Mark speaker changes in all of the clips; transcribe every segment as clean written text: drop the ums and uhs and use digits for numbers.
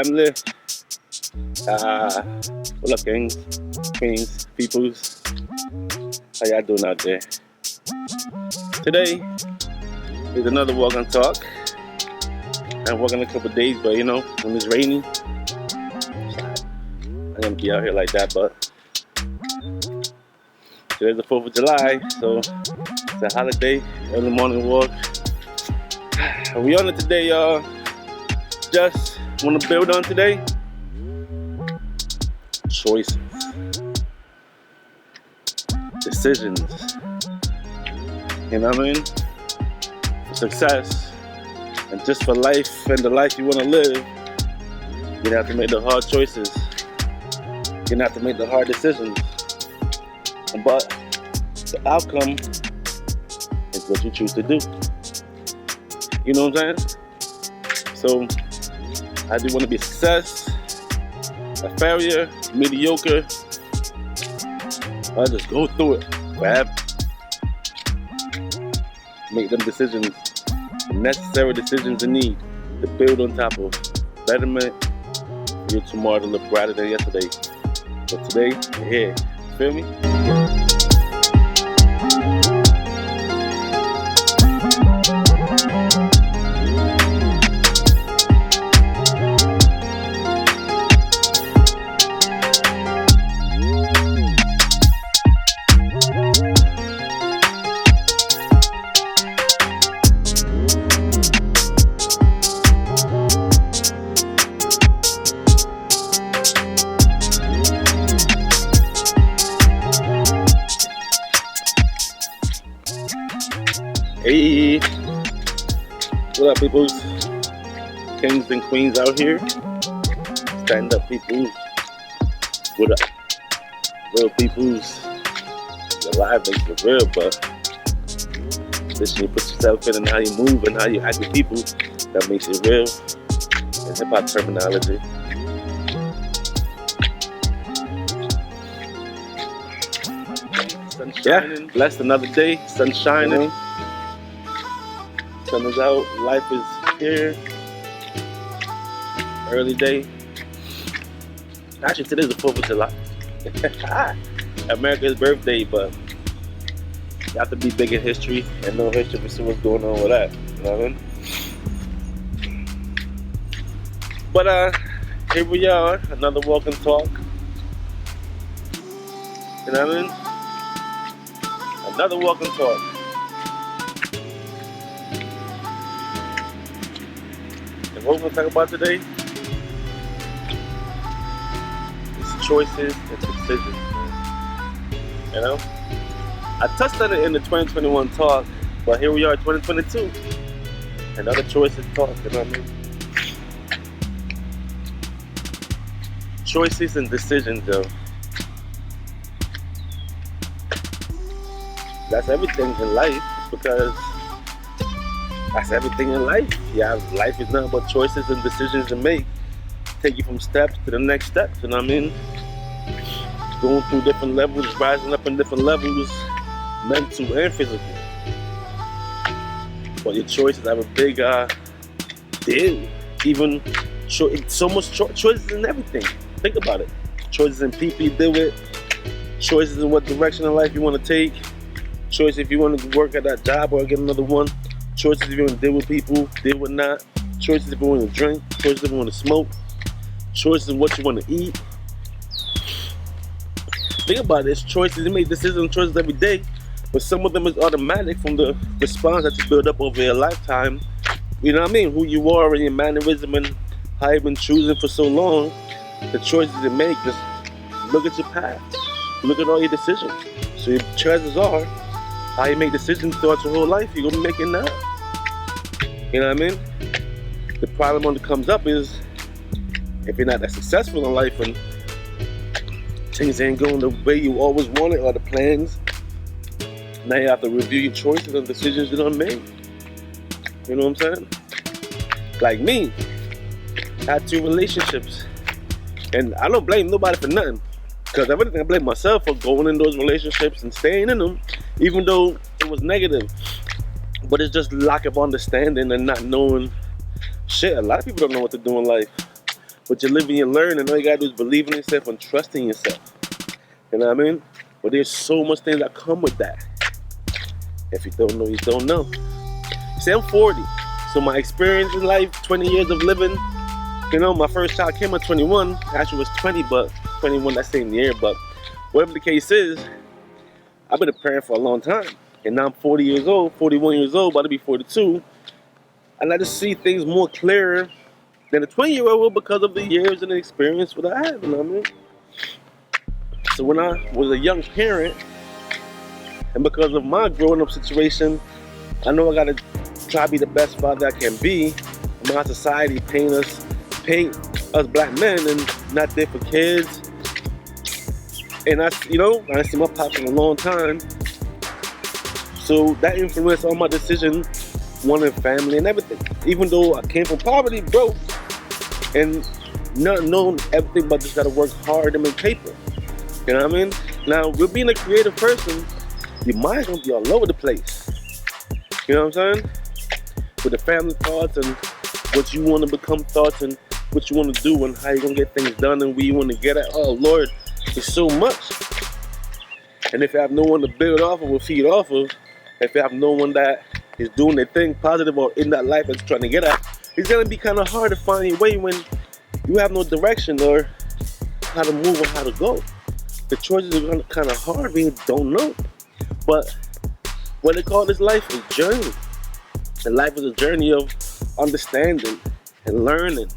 Speaker 1: family. What up, kings, queens, peoples? How y'all doing out there? Today is another walk and talk. I'm walking a couple days, but you know, when it's rainy, I'm gonna be out here like that. But today's the 4th of July, so it's a holiday, early morning walk. We on it today, y'all. Just want to build on today. Choices, decisions. You know what I mean? For success, and just for life and the life you want to live, you're gonna have to make the hard choices. You're gonna have to make the hard decisions. But the outcome is what you choose to do. You know what I'm saying? So I do want to be a success, a failure, mediocre. I just go through it. Grab, make them decisions, the necessary decisions you need to build on top of betterment for your tomorrow to look brighter than yesterday. So today, you're here. Feel me? Hey, what up, peoples? Kings and queens out here. Stand up, peoples. What up? Real peoples. Your life makes it real, but this you put yourself in and how you move and how you act with people, that makes it real. And hip hop terminology. Sun shining. Blessed another day. Sun shining. Sun is out, life is here. Early day. Actually, today's the 4th of July. America's birthday, but you have to be big in history and know history to see what's going on with that. You know what I mean? But here we are, another walk and talk. You know what I mean? Another walk and talk. What we're going to talk about today is choices and decisions. You know? I touched on it in the 2021 talk, but here we are in 2022. Another choices talk, you know what I mean? Choices and decisions, though. That's everything in life, because that's everything in life. Yeah, life is nothing but choices and decisions to make. Take you from steps to the next step, you know what I mean? Going through different levels, rising up in different levels, mental and physical. But your choices have a big deal. Even so much choices in everything. Think about it. Choices in people you deal with. Choices in what direction in life you want to take. Choices if you want to work at that job or get another one. Choices if you want to deal with people, deal with not. Choices if you want to drink. Choices if you want to smoke. Choices of what you want to eat. Think about this. Choices, you make decisions and choices every day, but some of them is automatic from the response that you build up over your lifetime. You know what I mean? Who you are and your mannerism and how you've been choosing for so long. The choices you make, just look at your path. Look at all your decisions. So your chances are, how you make decisions throughout your whole life, you're going to be making now. You know what I mean? The problem when it comes up is, if you're not that successful in life and things ain't going the way you always wanted or the plans, now you have to review your choices and decisions you done made. You know what I'm saying? Like me, I had 2 relationships. And I don't blame nobody for nothing. Because if anything, I blame myself for going in those relationships and staying in them, even though it was negative. But it's just lack of understanding and not knowing shit. A lot of people don't know what to do in life. But you live and you learn, and all you gotta do is believe in yourself and trust in yourself. You know what I mean? But there's so much things that come with that. If you don't know, you don't know. See, I'm 40, so my experience in life, 20 years of living. You know, my first child came at 21. Actually, it was 20, but 21 that same year. But whatever the case is, I've been a parent for a long time. And now I'm 40 years old, 41 years old, about to be 42. And I just see things more clearer than a 20-year-old will because of the years and the experience that I have, you know what I mean? So when I was a young parent, and because of my growing up situation, I know I gotta try to be the best father I can be. My society paint us black men and not there for kids. And I didn't see my pops in a long time. So that influenced all my decisions, wanting family and everything. Even though I came from poverty, broke, and not knowing everything, but just gotta work hard and make paper. You know what I mean? Now, with being a creative person, your mind's gonna be all over the place. You know what I'm saying? With the family thoughts and what you want to become thoughts and what you want to do and how you're gonna get things done and where you want to get at. Oh Lord, there's so much. And if you have no one to build off of or feed off of, if you have no one that is doing their thing positive or in that life that's trying to get at, it's gonna be kind of hard to find your way when you have no direction or how to move or how to go. The choices are gonna kind of hard when you don't know. But what they call this life is journey. And life is a journey of understanding and learning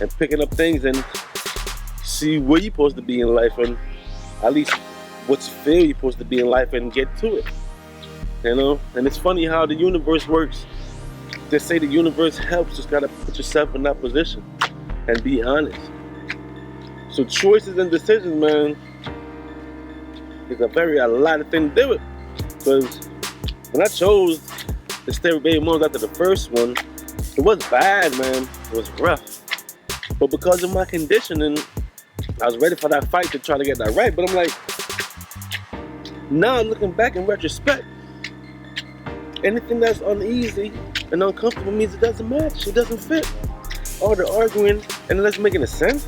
Speaker 1: and picking up things and see where you're supposed to be in life and at least what's fair you're supposed to be in life and get to it. You know? And it's funny how the universe works. They say the universe helps, just gotta put yourself in that position and be honest. So choices and decisions, man, is a lot of things to do with. Because when I chose to stay with baby moms after the first one, it was bad, man. It was rough. But because of my conditioning, I was ready for that fight to try to get that right. But I'm like, now looking back in retrospect, anything that's uneasy and uncomfortable means it doesn't match. It doesn't fit. All the arguing and it doesn't make any sense.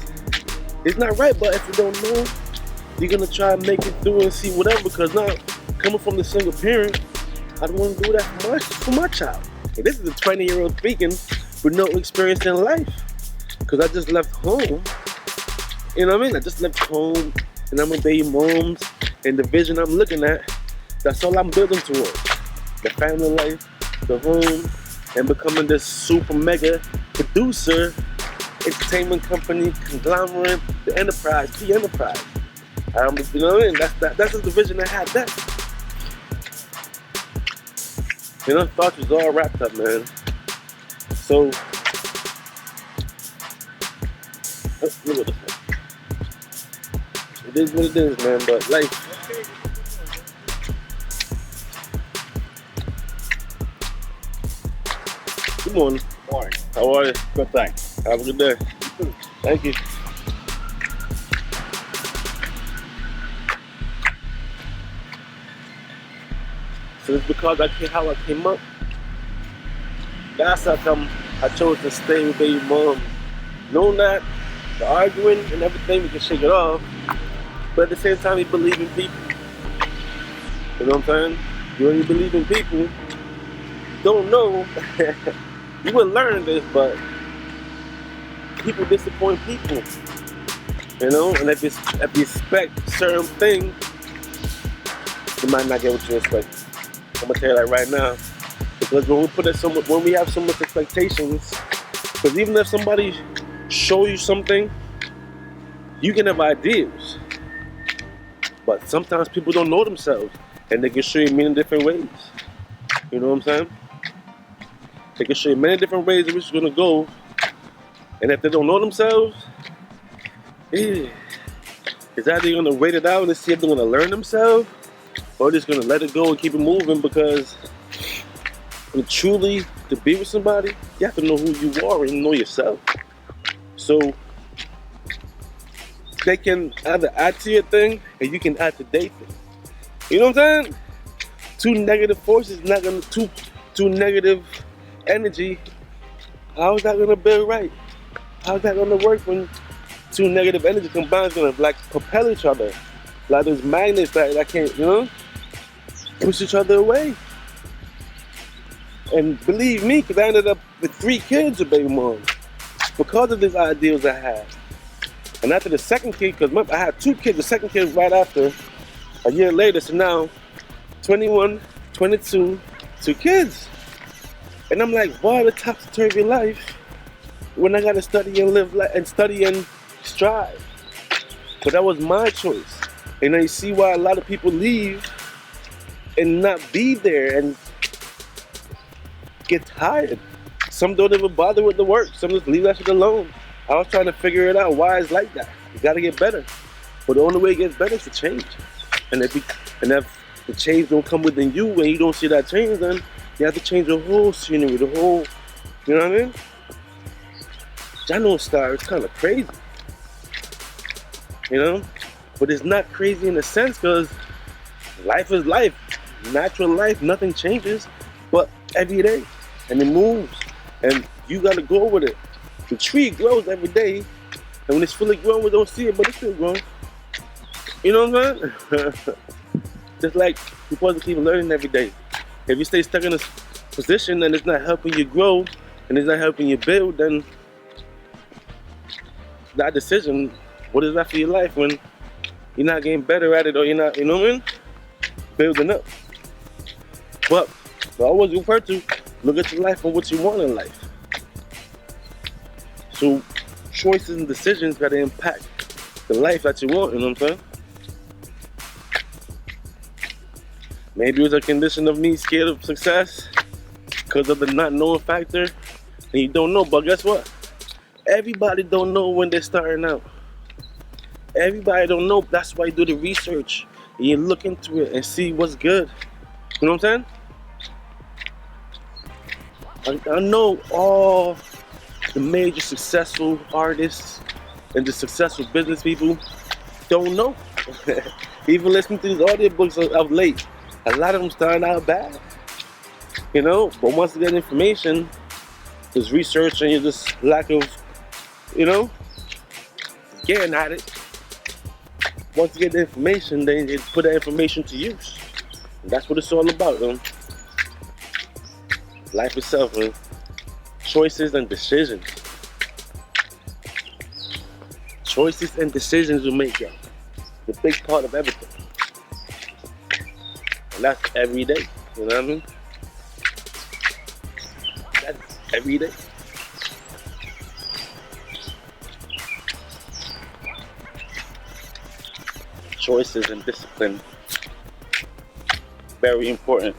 Speaker 1: It's not right, but if you don't know, you're gonna try and make it through and see whatever. Because now, coming from the single parent, I don't want to do that for my child. And this is a 20-year-old speaking with no experience in life. Because I just left home. You know what I mean? I just left home and I'm a baby moms. And the vision I'm looking at, that's all I'm building towards. The family life, the home, and becoming this super mega producer, entertainment company, conglomerate, the enterprise. You know what I mean? That's just the vision I had then. You know, thoughts was all wrapped up, man. So, look at this one. It is what it is, man, but life. Good morning.
Speaker 2: Morning.
Speaker 1: How are you?
Speaker 2: Good, thanks.
Speaker 1: Have a good day. Thank you. So it's because how I came up. That's how come I chose to stay with baby mom. Knowing that the arguing and everything, we can shake it off. But at the same time, you believe in people. You know what I'm saying? You only believe in people. You don't know. You wouldn't learn this, but people disappoint people. You know, and if you expect certain things, you might not get what you expect. I'm gonna tell you that right now, because when we have so much expectations, because even if somebody show you something, you can have ideas, but sometimes people don't know themselves, and they can show you many different ways. You know what I'm saying? They can show you many different ways in which you're gonna go, and if they don't know themselves, it's either you're gonna wait it out and see if they're gonna learn themselves, or just gonna let it go and keep it moving. Because truly, to be with somebody, you have to know who you are and know yourself. So they can either add to your thing, or you can add to their thing. You know what I'm saying? Two negative forces, not gonna two negative energy. How is that gonna be right? How's that gonna work when two negative energy combined is gonna like propel each other. Like there's magnets that can't, push each other away. And believe me, because I ended up with 3 kids with baby moms because of these ideals I had. And after the second kid, because I had 2 kids, the second kid right after, a year later, so now 21, 22, 2 kids. And I'm like, why the topsy-turvy life when I gotta study and live and study and strive? But that was my choice. And now you see why a lot of people leave and not be there and get tired. Some don't even bother with the work. Some just leave that shit alone. I was trying to figure it out why it's like that. You gotta get better. But the only way it gets better is to change. And if the change don't come within you and you don't see that change, then you have to change the whole scenery, the whole, you know what I mean? I know Star, it's kind of crazy. But it's not crazy in a sense because life is life. Natural life, nothing changes but every day. And it moves. And you gotta go with it. The tree grows every day. And when it's fully grown, we don't see it, but it's still growing. You know what I'm saying? Just like you're supposed to keep learning every day. If you stay stuck in a position and it's not helping you grow and it's not helping you build, then that decision, what is that for your life when you're not getting better at it or you're not, building up? But I always refer to look at your life and what you want in life. So choices and decisions gotta impact the life that you want, you know what I'm saying? Maybe it was a condition of me scared of success because of the not knowing factor. And you don't know, but guess what? Everybody don't know when they're starting out. Everybody don't know. That's why you do the research. And you look into it and see what's good. You know what I'm saying? I know all the major successful artists and the successful business people don't know. Even listening to these audiobooks of late, a lot of them starting out bad. But once you get information, there's research and you just lack of, getting at it. Once you get the information, then you put that information to use. And that's what it's all about, Life itself, choices and decisions. Choices and decisions will make you the big part of everything. And that's every day, you know what I mean? That's every day. Choices and discipline, very important.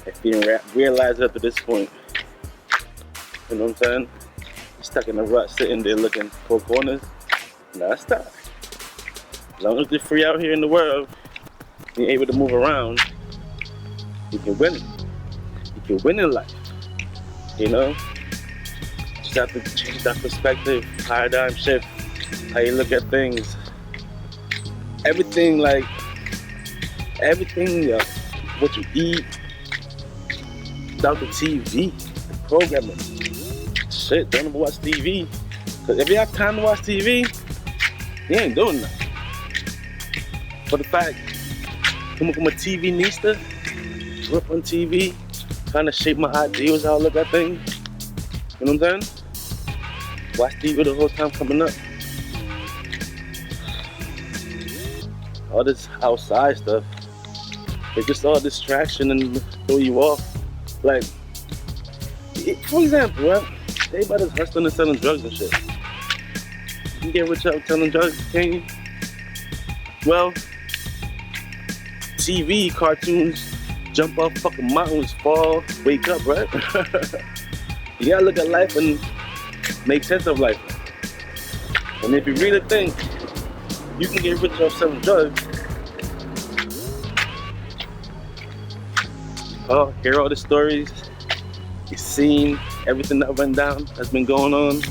Speaker 1: If you didn't realize it up to this point, you know what I'm saying? You're stuck in a rut, sitting there looking for corners. Nah, stop. As long as you're free out here in the world, you're able to move around, you can win it. You can win in life. Just have to change that perspective, paradigm shift, how you look at things. Everything, what you eat, without the TV, the programming. Shit, don't ever watch TV. Because if you have time to watch TV, you ain't doing nothing. For the fact, coming from a TV nista, grew up on TV, trying to shape my ideals, how I look at things. You know what I'm saying? Watch TV the whole time coming up. All this outside stuff, it's just all distraction and throw you off. Like, for example, right? Everybody's hustling and selling drugs and shit. You can get rich out selling drugs, can't you? Well, TV, cartoons, jump off fucking mountains, fall, wake up, right? You gotta look at life and make sense of life. And if you really think you can get rich off selling drugs, hear all the stories, you've seen everything that went down, that's been going on.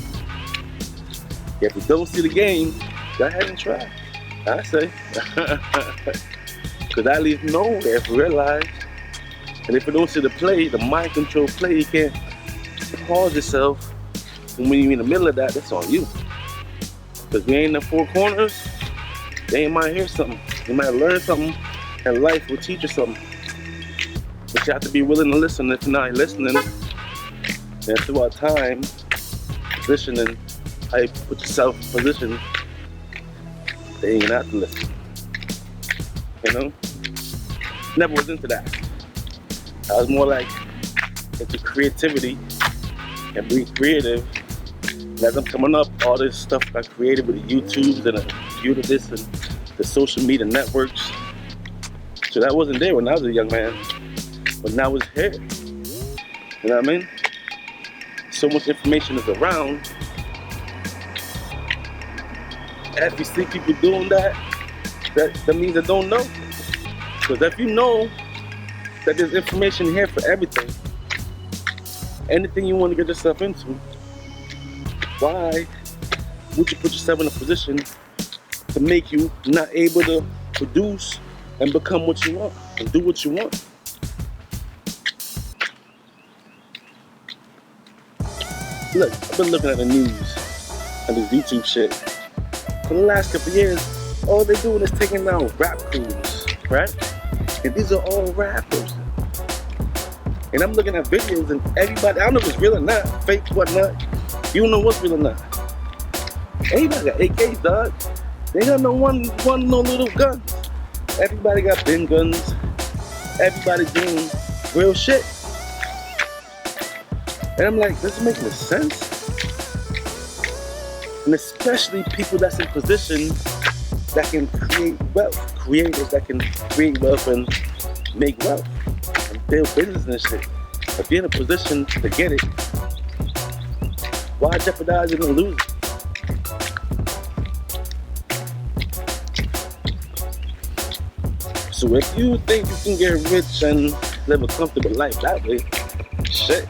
Speaker 1: If you don't see the game, go ahead and try, I say. Because at least know if you realize. And if you don't see the play, the mind control play, you can't pause yourself. And when you're in the middle of that, that's on you. Because we ain't in the four corners, they might hear something. You might learn something, and life will teach you something. But you have to be willing to listen. If you're not listening, and throughout time, positioning, how you put yourself in position, they ain't gonna have to listen. You know? Never was into that. I was more like into creativity and being creative. And as I'm coming up, all this stuff I created with the YouTubes and the computer, this and the social media networks. So that wasn't there when I was a young man, but now it's here. You know what I mean? So much information is around. If you see people doing that means they don't know. Because if you know that there's information here for everything, anything you want to get yourself into, why would you put yourself in a position to make you not able to produce and become what you want and do what you want? Look, I've been looking at the news and this YouTube shit. For the last couple of years, all they're doing is taking down rap crews, right? And these are all rappers. And I'm looking at videos and everybody, I don't know if it's real or not, fake, whatnot. You don't know what's real or not. Everybody got AKs, dog. They ain't got no one no little guns. Everybody got bin guns. Everybody doing real shit. And I'm like, does it make any sense? And especially people that's in position that can create wealth. Creators that can create wealth and make wealth. And build business and shit. If you're in a position to get it, why jeopardize it and lose it? So if you think you can get rich and live a comfortable life that way, shit.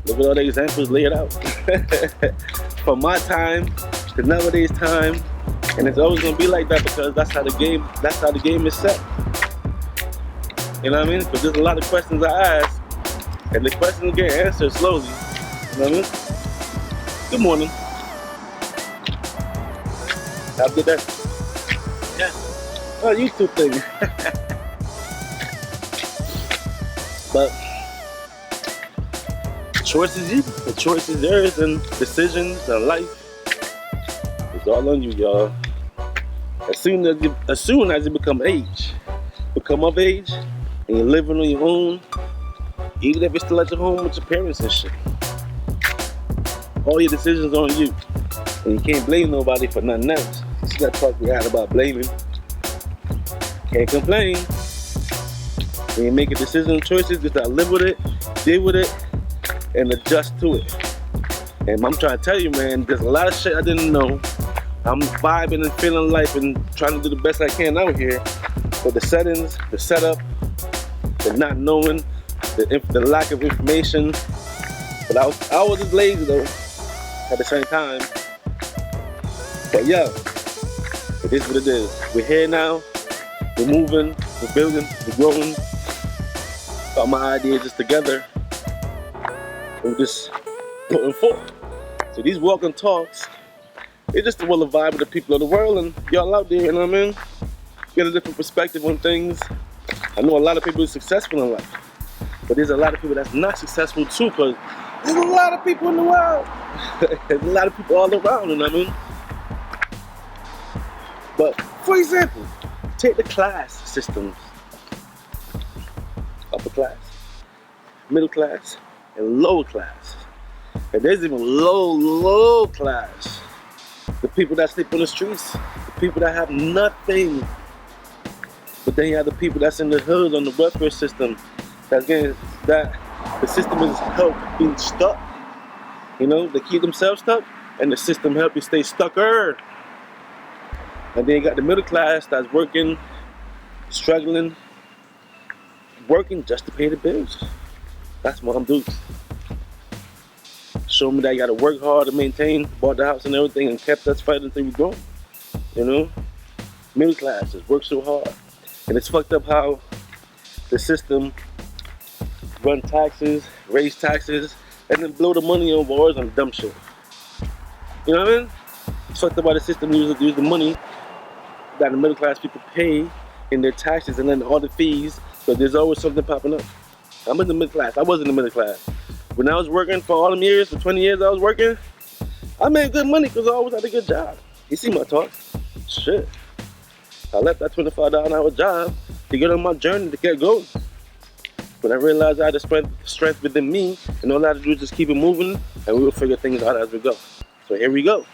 Speaker 1: Look at all the examples laid out. From my time to nowadays time, and it's always gonna be like that because that's how the game is set. You know what I mean? Because there's a lot of questions I ask, and the questions get answered slowly. You know what I mean? Good morning. Have a good day. Yeah. Oh, YouTube thing. But the choice is you. The choice is yours, and decisions and life is all on you, y'all. As soon as you become of age, and you're living on your own, even if you're still at your home with your parents and shit, all your decisions are on you, and you can't blame nobody for nothing else. See that talk we had about blaming? Can't complain. When you make a decision and choices, just gotta live with it, deal with it, and adjust to it. And I'm trying to tell you, man, there's a lot of shit I didn't know. I'm vibing and feeling life and trying to do the best I can out here. But the settings, the setup, the not knowing, the lack of information. But I was just lazy though, at the same time. But yeah, it is what it is. We're here now, we're moving, we're building, we're growing. All my ideas is together. We're just putting forth. So these walking talks, it's just to will the vibe of the people of the world and y'all out there, you know what I mean? Get a different perspective on things. I know a lot of people are successful in life, but there's a lot of people that's not successful too, because there's a lot of people in the world. There's a lot of people all around, you know what I mean? But for example, take the class systems. Upper class, middle class, and lower class. And there's even low class. The people that sleep on the streets, the people that have nothing. But then you have the people that's in the hood on the welfare system. That the system is help being stuck. You know, they keep themselves stuck, and the system help you stay stucker. And then you got the middle class that's working, struggling, working just to pay the bills. That's what I'm doing. Show me that you gotta work hard to maintain, bought the house and everything, and kept us fighting until we grown. You know? Middle class just work so hard. And it's fucked up how the system run taxes, raise taxes, and then blow the money on wars and dumb shit. You know what I mean? It's fucked up by the system use the money that the middle class people pay in their taxes and then all the fees. So there's always something popping up. I'm in the middle class. I was in the middle class. When I was working for all them years, for 20 years I was working, I made good money because I always had a good job. You see my talk? Shit. I left that $25 an hour job to get on my journey to get going. But I realized I had the strength within me, and all I had to do is just keep it moving, and we will figure things out as we go. So here we go.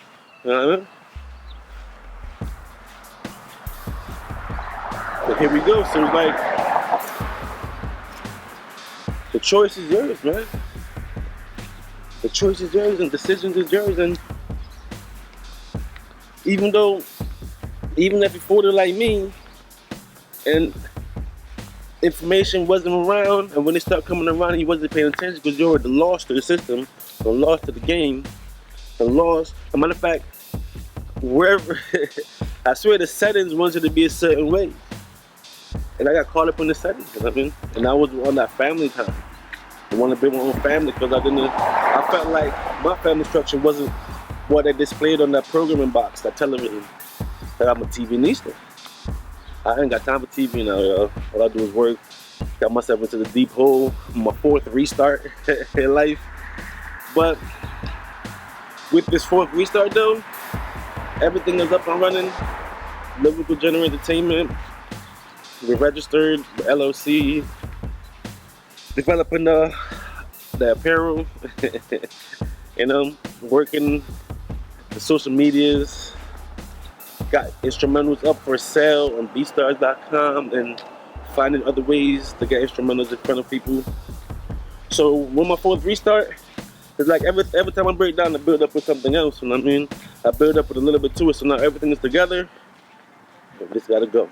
Speaker 1: You know what I mean? So here we go. So it's like, the choice is yours, man. The choice is yours, and decisions is yours. And even if you folded like me, and information wasn't around, and when it started coming around and you wasn't paying attention because you were lost to the system, or lost to the game, or lost. As a matter of fact, wherever, I swear the settings wanted to be a certain way. And I got caught up in the settings, you know what I mean? And I was on that family time. I wanted to build my own family because I felt like my family structure wasn't what they displayed on that programming box, that television. That I'm a TV nista. I ain't got time for TV now, yo. All I do is work. Got myself into the deep hole. My 4th restart in life. But with this 4th restart though, everything is up and running. Lyrical General Entertainment. We're registered, the LLC. Developing the apparel. Working the social medias. Got instrumentals up for sale on beatstars.com and finding other ways to get instrumentals in front of people. So when my 4th restart, it's like every time I break down, I build up with something else. You know what I mean? I build up with a little bit to it. So now everything is together. But this gotta go.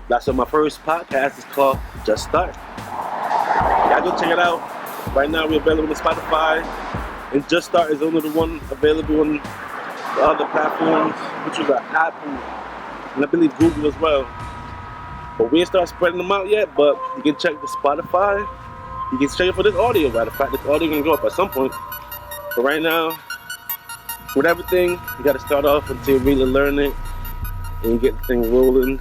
Speaker 1: That's what my first podcast is called, Just Start. Y'all go check it out. Right now we're available on Spotify, and Just Start is only the one available on the other platforms, which is Apple, and I believe Google as well. But we ain't started spreading them out yet, but you can check the Spotify. You can check it for this audio. Matter of fact, this audio can go up at some point. But right now, with everything, you gotta start off until you really learn it, and you get the thing rolling,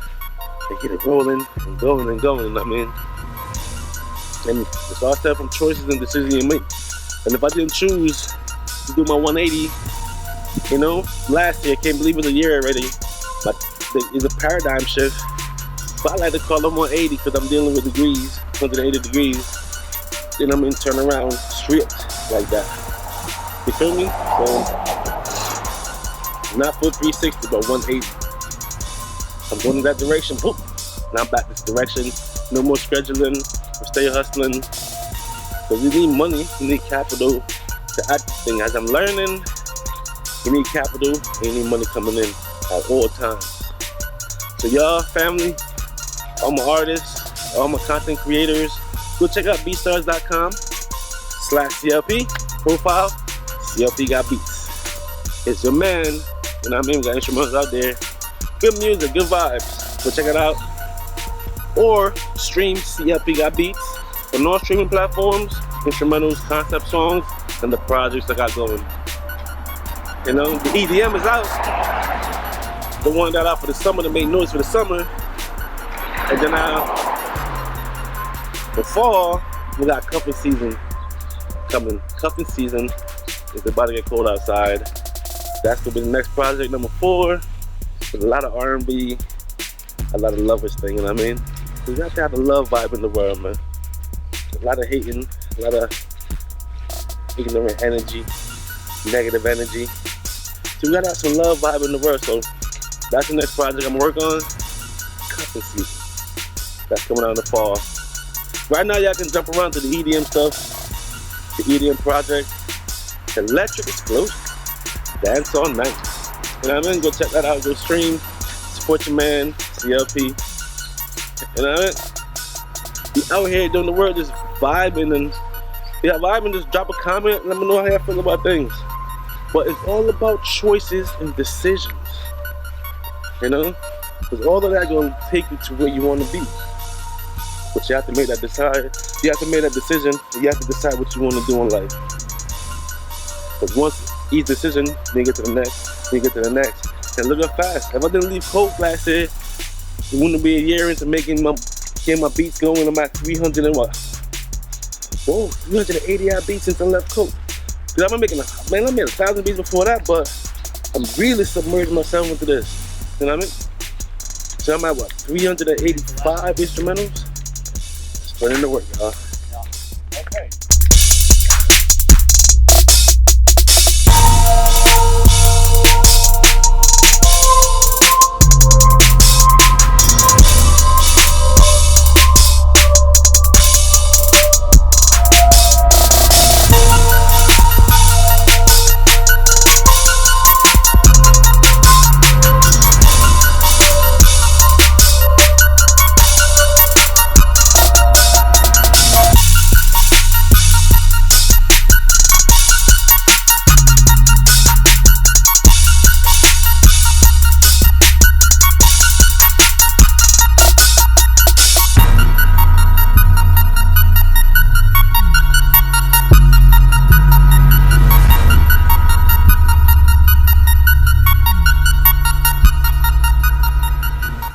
Speaker 1: and get it rolling, and going, and going, you know what I mean? And it's all stuff from choices and decisions you make. And if I didn't choose to do my 180, last year, I can't believe it's a year already, but it's a paradigm shift. But I like to call it 180 because I'm dealing with degrees, 180 degrees. Then I'm in turn around, stripped like that. You feel me? So, not full 360, but 180. I'm going in that direction, boom. Now I'm back this direction. No more scheduling, stay hustling. Because you need money, you need capital to add this thing. As I'm learning, you need capital and you need money coming in at all times. So y'all, family, all my artists, all my content creators, go check out beatstars.com/CLP profile. CLP got beats. It's your man, you know what I mean? We got instrumentals out there. Good music, good vibes. Go check it out. Or stream CLP got beats on all streaming platforms, instrumentals, concept songs, and the projects I got going. The EDM is out. The one that out for the summer to make noise for the summer. And then the fall, we got cuffing season coming. Cuffing season is about to get cold outside. That's gonna be the next project, number 4. There's a lot of R&B, a lot of lovers thing, you know what I mean? We got to have a love vibe in the world, man. A lot of hating, a lot of ignorant energy, negative energy. So we gotta have some love vibe in the world. So that's the next project I'm working on. Cuffing season. That's coming out in the fall. Right now, y'all can jump around to the EDM stuff, the EDM project, Electric Explosion, Dance All Night. You know what I mean? Go check that out. Go stream, support your man, CLP. You know what I mean? Be out here doing the world, just vibing and just drop a comment. Let me know how you feel about things. But it's all about choices and decisions. Because all of that gonna take you to where you want to be. But you have to make that decision. You have to make that decision. And you have to decide what you want to do in life. Because once each decision, then you get to the next. We get to the next. And looking fast. If I didn't leave coke last year, it wouldn't be a year into getting my beats going. I'm at 300 and what? Whoa, 380 odd beats since I left coke. Cause I've been making I made 1,000 beats before that, but I'm really submerging myself into this. You know what I mean? So I'm at what, 385 instrumentals? Just put in the work, y'all.